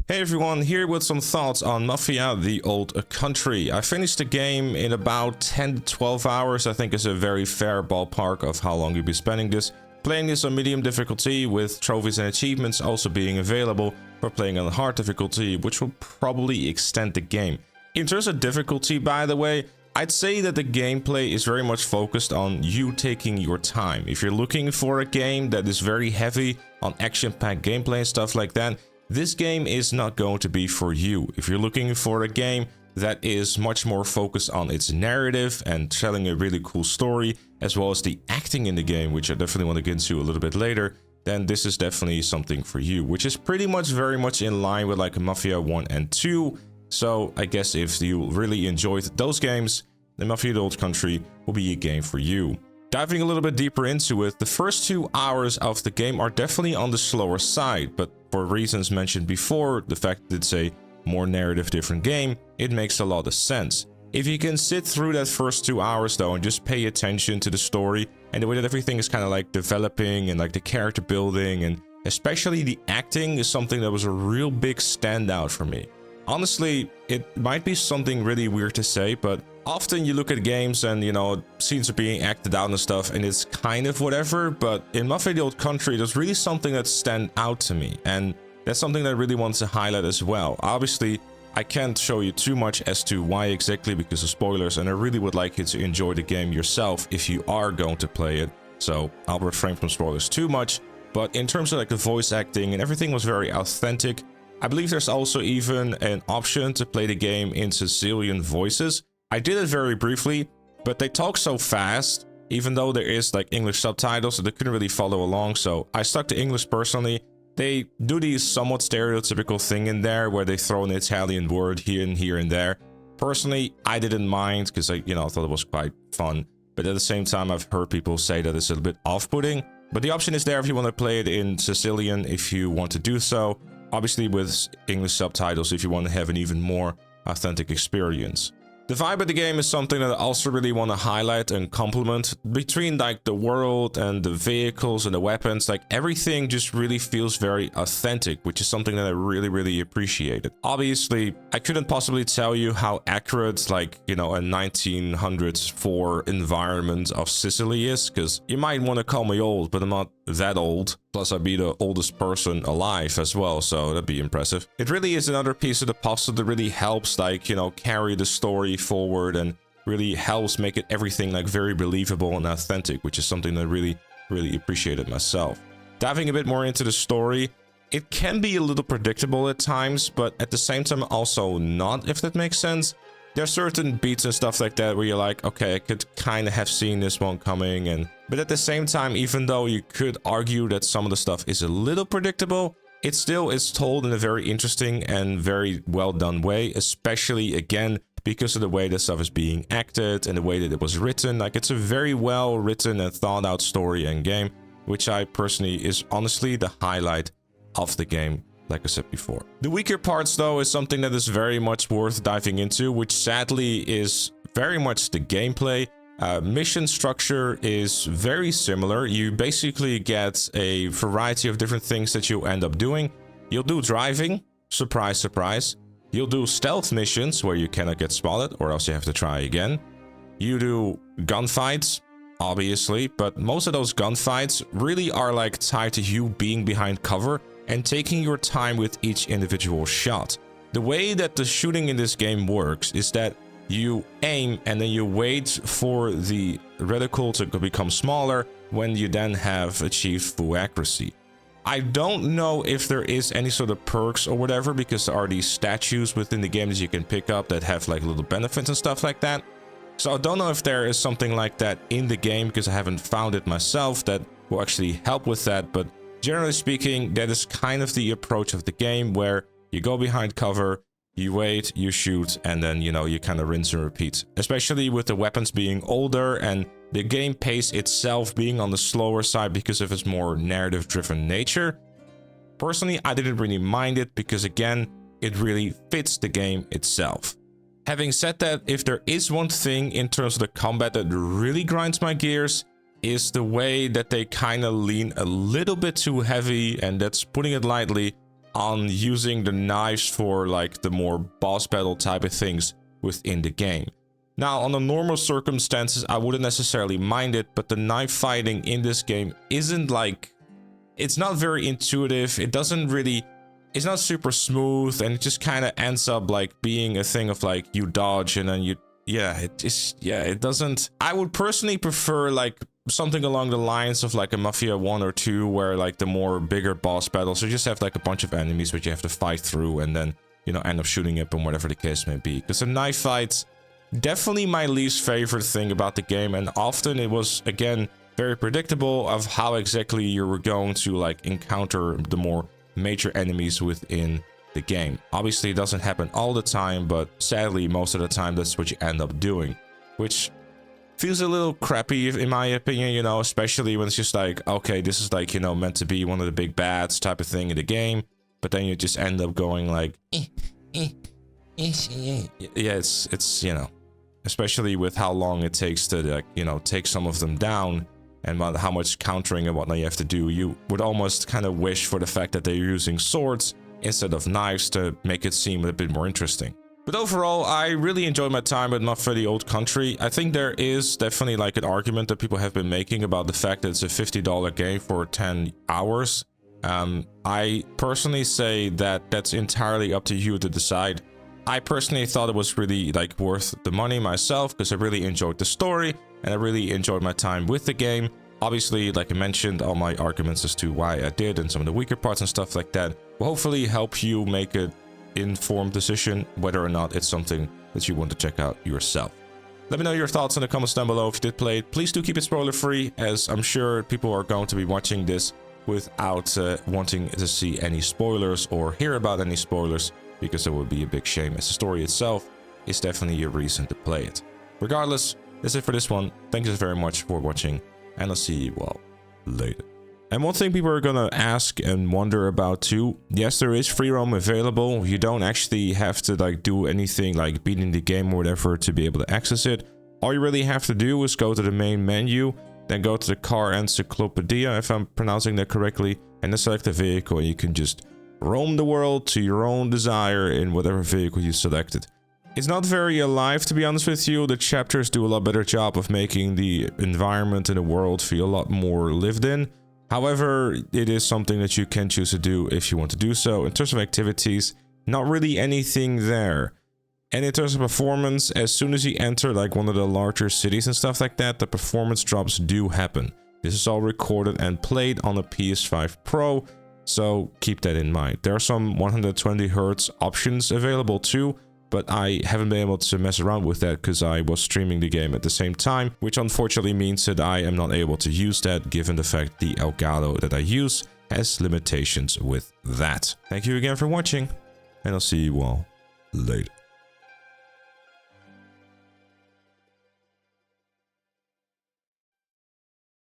Hey everyone, here with some thoughts on Mafia The Old Country. I finished the game in about 10 to 12 hours. I think is a very fair ballpark of how long you'll be spending this. Playing this on medium difficulty with trophies and achievements also being available for playing on hard difficulty, which will probably extend the game. In terms of difficulty, by the way, I'd say that the gameplay is very much focused on you taking your time. If you're looking for a game that is very heavy on action-packed gameplay and stuff like that, this game is not going to be for you. If you're looking for a game that is much more focused on its narrative and telling a really cool story, as well as the acting in the game, which I definitely want to get into a little bit later, then this is definitely something for you, which is pretty much very much in line with like Mafia 1 and 2. So I guess if you really enjoyed those games, then Mafia The Old Country will be a game for you. Diving a little bit deeper into it, the first 2 hours of the game are definitely on the slower side, but for reasons mentioned before, the fact that it's a more narrative different game, it makes a lot of sense. If you can sit through that first 2 hours though and just pay attention to the story and the way that everything is kind of like developing and like the character building and especially the acting is something that was a real big standout for me. Honestly, it might be something really weird to say, but often you look at games and, you know, scenes are being acted out and stuff, and it's kind of whatever, but in Mafia The Old Country, there's really something that stands out to me, and that's something that I really want to highlight as well. Obviously, I can't show you too much as to why exactly because of spoilers, and I really would like you to enjoy the game yourself if you are going to play it, so I'll refrain from spoilers too much. But in terms of like the voice acting and everything was very authentic. I believe there's also even an option to play the game in Sicilian voices. I did it very briefly, but they talk so fast, even though there is like English subtitles, so they couldn't really follow along, so I stuck to English personally. They do these somewhat stereotypical thing in there where they throw an Italian word here and there. Personally, I didn't mind because I thought it was quite fun, but at the same time I've heard people say that it's a little bit off-putting. But the option is there if you want to play it in Sicilian if you want to do so. Obviously with English subtitles if you want to have an even more authentic experience. The vibe of the game is something that I also really want to highlight and compliment. Between like the world and the vehicles and the weapons, like everything just really feels very authentic, which is something that I really appreciated. Obviously, I couldn't possibly tell you how accurate like, a 1900s 4 environment of Sicily is, because you might want to call me old, but I'm not that old. Plus I'd be the oldest person alive as well, so that'd be impressive. It really is another piece of the puzzle that really helps like, carry the story forward and really helps make it everything like very believable and authentic, which is something that I really appreciated myself. Diving a bit more into the story, it can be a little predictable at times, but at the same time also not, if that makes sense. There are certain beats and stuff like that where you're like, okay, I could kind of have seen this one coming, but at the same time, even though you could argue that some of the stuff is a little predictable, it still is told in a very interesting and very well done way, especially again because of the way that stuff is being acted and the way that it was written. Like it's a very well written and thought out story and game, which I personally is honestly the highlight of the game. Like I said before. The weaker parts though is something that is very much worth diving into, which sadly is very much the gameplay. Mission structure is very similar. You basically get a variety of different things that you end up doing. You'll do driving, surprise surprise. You'll do stealth missions where you cannot get spotted or else you have to try again. You do gunfights, obviously, but most of those gunfights really are like tied to you being behind cover and taking your time with each individual shot. The way that the shooting in this game works is that you aim and then you wait for the reticle to become smaller when you then have achieved full accuracy. I don't know if there is any sort of perks or whatever, because there are these statues within the game that you can pick up that have like little benefits and stuff like that. So I don't know if there is something like that in the game, because I haven't found it myself that will actually help with that, but generally speaking, that is kind of the approach of the game where you go behind cover, you wait, you shoot, and then, you kind of rinse and repeat. Especially with the weapons being older and the game pace itself being on the slower side because of its more narrative-driven nature. Personally, I didn't really mind it because, again, it really fits the game itself. Having said that, if there is one thing in terms of the combat that really grinds my gears, is the way that they kind of lean a little bit too heavy, and that's putting it lightly, on using the knives for like the more boss battle type of things within the game. Now, under normal circumstances, I wouldn't necessarily mind it, but the knife fighting in this game isn't like... It's not very intuitive, it doesn't really... It's not super smooth, and it just kind of ends up like being a thing of like you dodge and then you... it doesn't... I would personally prefer like something along the lines of like a Mafia 1 or 2, where like the more bigger boss battles, you just have like a bunch of enemies which you have to fight through and then, you know, end up shooting up and whatever the case may be. Because the knife fights, definitely my least favorite thing about the game, and often it was, again, very predictable of how exactly you were going to like encounter the more major enemies within the game. Obviously, it doesn't happen all the time, but sadly, most of the time, that's what you end up doing, which feels a little crappy in my opinion, you know, especially when it's just like, okay, this is like, you know, meant to be one of the big bads type of thing in the game, but then you just end up going like, yeah, it's, you know, especially with how long it takes to, like, you know, take some of them down and how much countering and whatnot you have to do. You would almost kind of wish for the fact that they're using swords instead of knives to make it seem a bit more interesting. But overall, I really enjoyed my time with Mafia The Old Country. I think there is definitely like an argument that people have been making about the fact that it's a $50 game for 10 hours. I personally say that that's entirely up to you to decide. I personally thought it was really like worth the money myself, because I really enjoyed the story and I really enjoyed my time with the game. Obviously, like I mentioned, all my arguments as to why I did and some of the weaker parts and stuff like that will hopefully help you make an informed decision whether or not it's something that you want to check out yourself. Let me know your thoughts in the comments down below if you did play it. Please do keep it spoiler free, as I'm sure people are going to be watching this without wanting to see any spoilers or hear about any spoilers, because it would be a big shame, as the story itself is definitely a reason to play it. Regardless, that's it for this one. Thank you very much for watching, and I'll see you all later. And one thing people are gonna ask and wonder about too, yes, there is free roam available. You don't actually have to like do anything like beating the game or whatever to be able to access it. All you really have to do is go to the main menu, then go to the car encyclopedia, if I'm pronouncing that correctly, and then select a vehicle, and you can just roam the world to your own desire in whatever vehicle you selected. It's not very alive, to be honest with you. The chapters do a lot better job of making the environment and the world feel a lot more lived in. However, it is something that you can choose to do if you want to do so. In terms of activities, not really anything there. And in terms of performance, as soon as you enter like one of the larger cities and stuff like that, the performance drops do happen. This is all recorded and played on a PS5 Pro, so keep that in mind. There are some 120 Hz options available too, but I haven't been able to mess around with that because I was streaming the game at the same time, which unfortunately means that I am not able to use that, given the fact the Elgato that I use has limitations with that. Thank you again for watching, and I'll see you all later.